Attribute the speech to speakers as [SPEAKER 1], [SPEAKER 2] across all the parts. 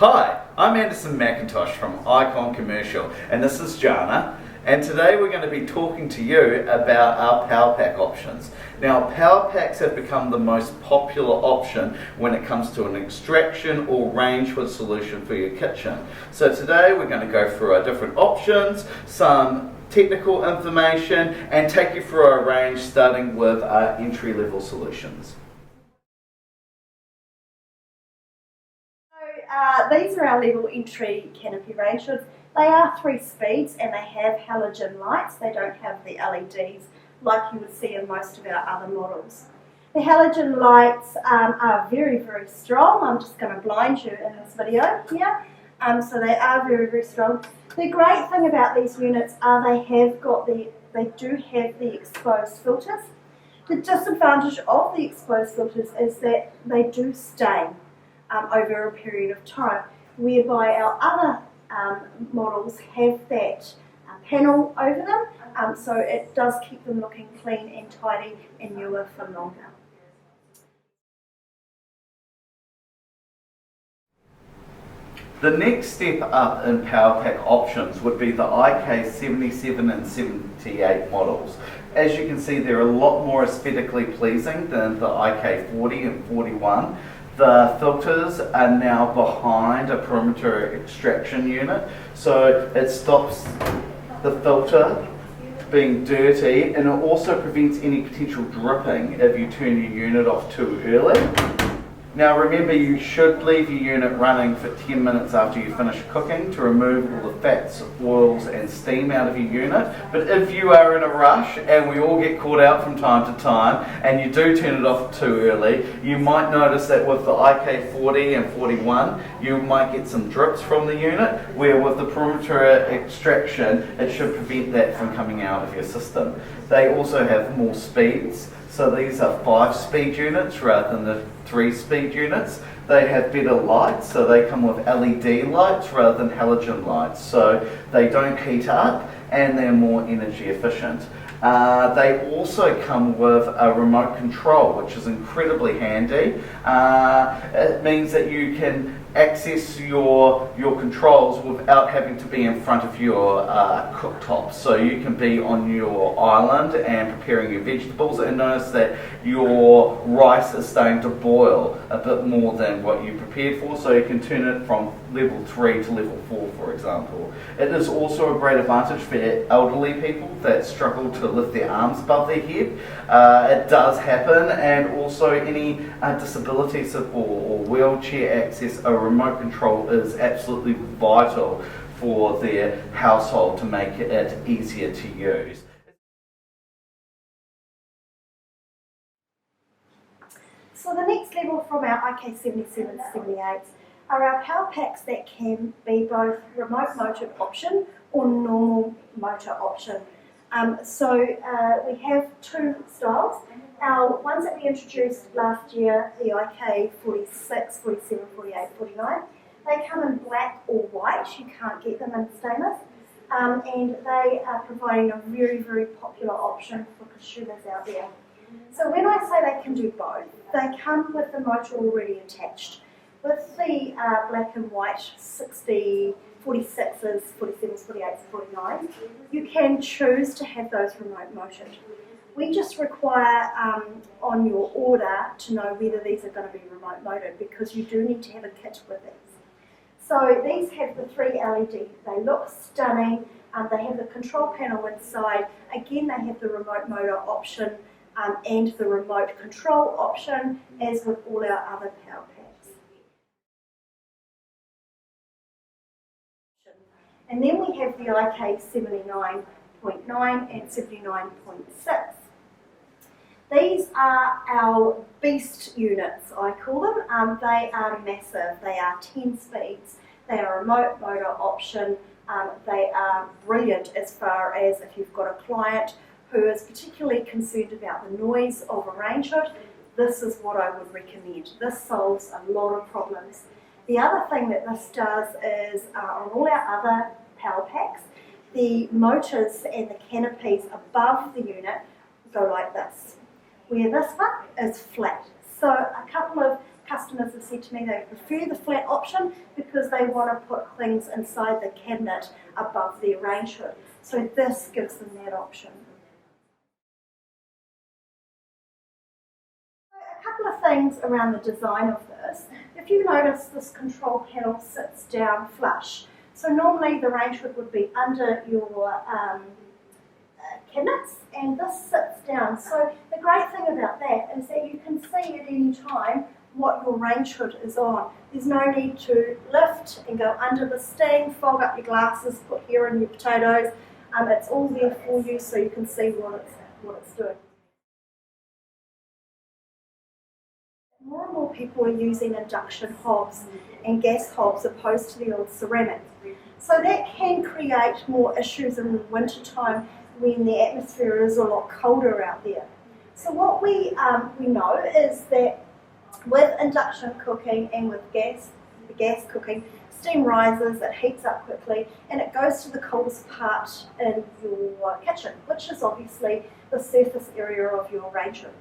[SPEAKER 1] Hi, I'm Anderson McIntosh from Icon Commercial, and this is Jana. And today we're going to be talking to you about our Powerpack options. Now, Powerpacks have become the most popular option when it comes to an extraction or range hood solution for your kitchen. So today we're going to go through our different options, some technical information, and take you through our range, starting with our entry-level solutions.
[SPEAKER 2] These are our level entry canopy range hoods. They are 3 speeds and they have halogen lights. They don't have the LEDs like you would see in most of our other models. The halogen lights are very, very strong. I'm just going to blind you in this video here. So they are very, very strong. The great thing about these units are they do have the exposed filters. The disadvantage of the exposed filters is that they do stain over a period of time, whereby our other models have that panel over them, so it does keep them looking clean and tidy and newer for longer.
[SPEAKER 1] The next step up in Powerpack options would be the IK77 and 78 models. As you can see, they're a lot more aesthetically pleasing than the IK40 and 41. The filters are now behind a perimeter extraction unit, so it stops the filter being dirty, and it also prevents any potential dripping if you turn your unit off too early. Now remember, you should leave your unit running for 10 minutes after you finish cooking to remove all the fats, oils and steam out of your unit. But if you are in a rush, and we all get caught out from time to time, and you do turn it off too early, you might notice that with the IK40 and 41, you might get some drips from the unit, where with the perimeter extraction, it should prevent that from coming out of your system. They also have more speeds. So these are 5-speed units rather than the 3-speed units. They have better lights, so they come with LED lights rather than halogen lights. So they don't heat up and they're more energy efficient. They also come with a remote control, which is incredibly handy. It means that you can access your controls without having to be in front of your cooktop. So you can be on your island and preparing your vegetables and notice that your rice is starting to boil a bit more than what you prepared for, so you can turn it from level 3 to level 4, for example. It is also a great advantage for elderly people that struggle to lift their arms above their head. It does happen, and also any disability support or wheelchair access, a remote control is absolutely vital for their household to make it easier to use.
[SPEAKER 2] So the next level from our IK77 to 78 are our Powerpacks that can be both remote motored option or normal motor option. We have 2 styles. Our ones that we introduced last year, the IK46, 47, 48, 49, they come in black or white. You can't get them in stainless. And they are providing a very, very popular option for consumers out there. So when I say they can do both, they come with the motor already attached. With the black and white 46s, 47s, 48s, 49s, you can choose to have those remote motored. We just require on your order to know whether these are going to be remote motored, because you do need to have a kit with these. So these have the 3 LED. They look stunning. They have the control panel inside. Again, they have the remote motor option and the remote control option, as with all our other Powerpacks. And then we have the IK 79.9 and 79.6. These are our beast units, I call them. They are massive. They are 10 speeds. They are a remote motor option. They are brilliant as far as if you've got a client who is particularly concerned about the noise of a range hood. This is what I would recommend. This solves a lot of problems. The other thing that this does is, on all our other Powerpacks, the motors and the canopies above the unit go like this, where this one is flat. So a couple of customers have said to me they prefer the flat option because they want to put things inside the cabinet above their range hood. So this gives them that option. A couple of things around the design of this. If you notice, this control panel sits down flush. So normally the range hood would be under your cabinets, and this sits down. So the great thing about that is that you can see at any time what your range hood is on. There's no need to lift and go under the steam, fold up your glasses, put here in your potatoes. It's all there for you so you can see what it's doing. More and more people are using induction hobs and gas hobs opposed to the old ceramic. So that can create more issues in the winter time when the atmosphere is a lot colder out there. So what we know is that with induction cooking and with gas cooking, steam rises, it heats up quickly, and it goes to the coldest part in your kitchen, which is obviously the surface area of your range hood.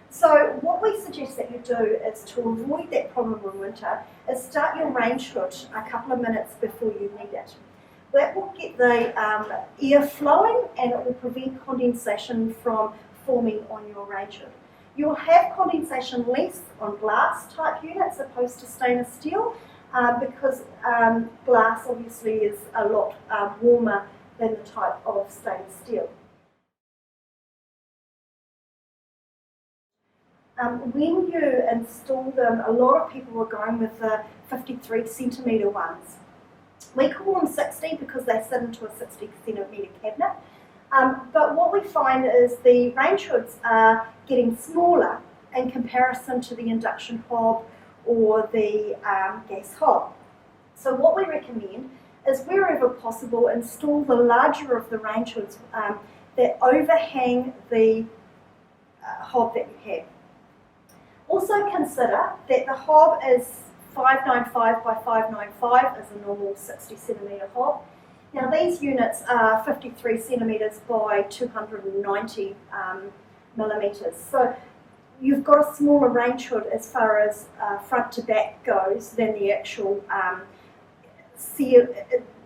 [SPEAKER 2] So what we suggest that you do is, to avoid that problem in winter, is start your range hood a couple of minutes before you need it. That will get the air flowing, and it will prevent condensation from forming on your range hood. You'll have condensation less on glass type units opposed to stainless steel because glass obviously is a lot warmer than the type of stainless steel. When you install them, a lot of people are going with the 53 centimetre ones. We call them 60 because they sit into a 60 centimetre cabinet. But what we find is the range hoods are getting smaller in comparison to the induction hob or the gas hob. So what we recommend is, wherever possible, install the larger of the range hoods that overhang the hob that you have. Also consider that the hob is 595 by 595 as a normal 60 centimetre hob. Now these units are 53 centimetres by 290 millimetres. So you've got a smaller range hood as far as front to back goes than the actual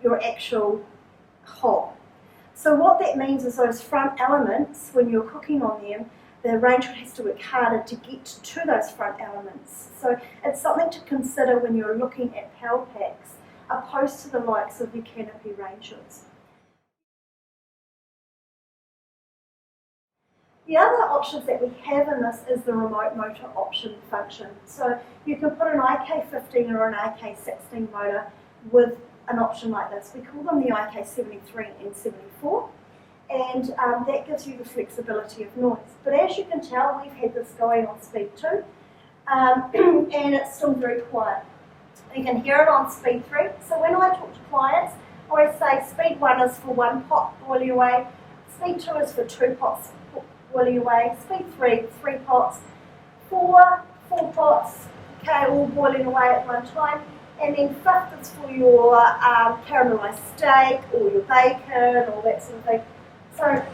[SPEAKER 2] your actual hob. So what that means is those front elements, when you're cooking on them, the range hood has to work harder to get to those front elements. So it's something to consider when you're looking at Powerpacks, opposed to the likes of your canopy range hoods. The other options that we have in this is the remote motor option function. So you can put an IK15 or an IK16 motor with an option like this. We call them the IK73 and 74. And that gives you the flexibility of noise. But as you can tell, we've had this going on speed 2, and it's still very quiet. You can hear it on speed 3. So when I talk to clients, I always say speed 1 is for 1 pot boiling away, speed 2 is for 2 pots boiling away, speed 3, 3 pots, 4 pots, okay, all boiling away at one time, and then 5th is for your caramelised steak or your bacon or that sort of thing. So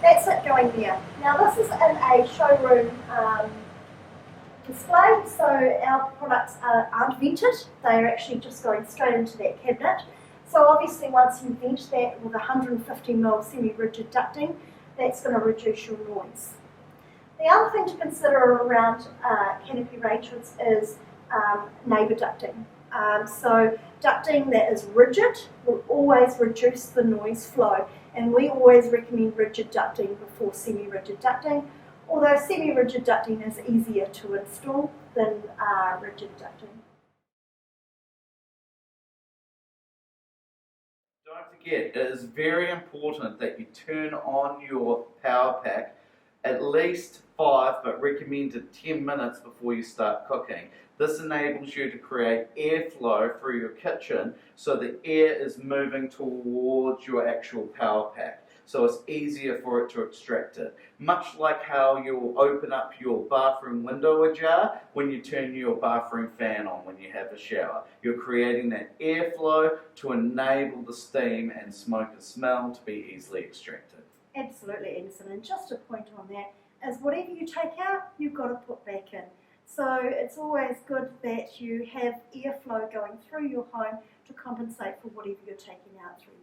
[SPEAKER 2] that's it going there. Now this is in a showroom display, so our products aren't vented, they are actually just going straight into that cabinet. So obviously once you vent that with 150mm semi-rigid ducting, that's going to reduce your noise. The other thing to consider around canopy range hoods is neighbour ducting. So ducting that is rigid will always reduce the noise flow, and we always recommend rigid ducting before semi-rigid ducting, although semi-rigid ducting is easier to install than rigid ducting.
[SPEAKER 1] Don't forget, it is very important that you turn on your Powerpack at least 5, but recommended 10 minutes before you start cooking. This enables you to create airflow through your kitchen so the air is moving towards your actual Powerpack. So it's easier for it to extract it. Much like how you'll open up your bathroom window ajar when you turn your bathroom fan on when you have a shower. You're creating that airflow to enable the steam and smoke and smell to be easily extracted.
[SPEAKER 2] Absolutely, Edison. And just a point on that is, whatever you take out, you've got to put back in. So it's always good that you have airflow going through your home to compensate for whatever you're taking out through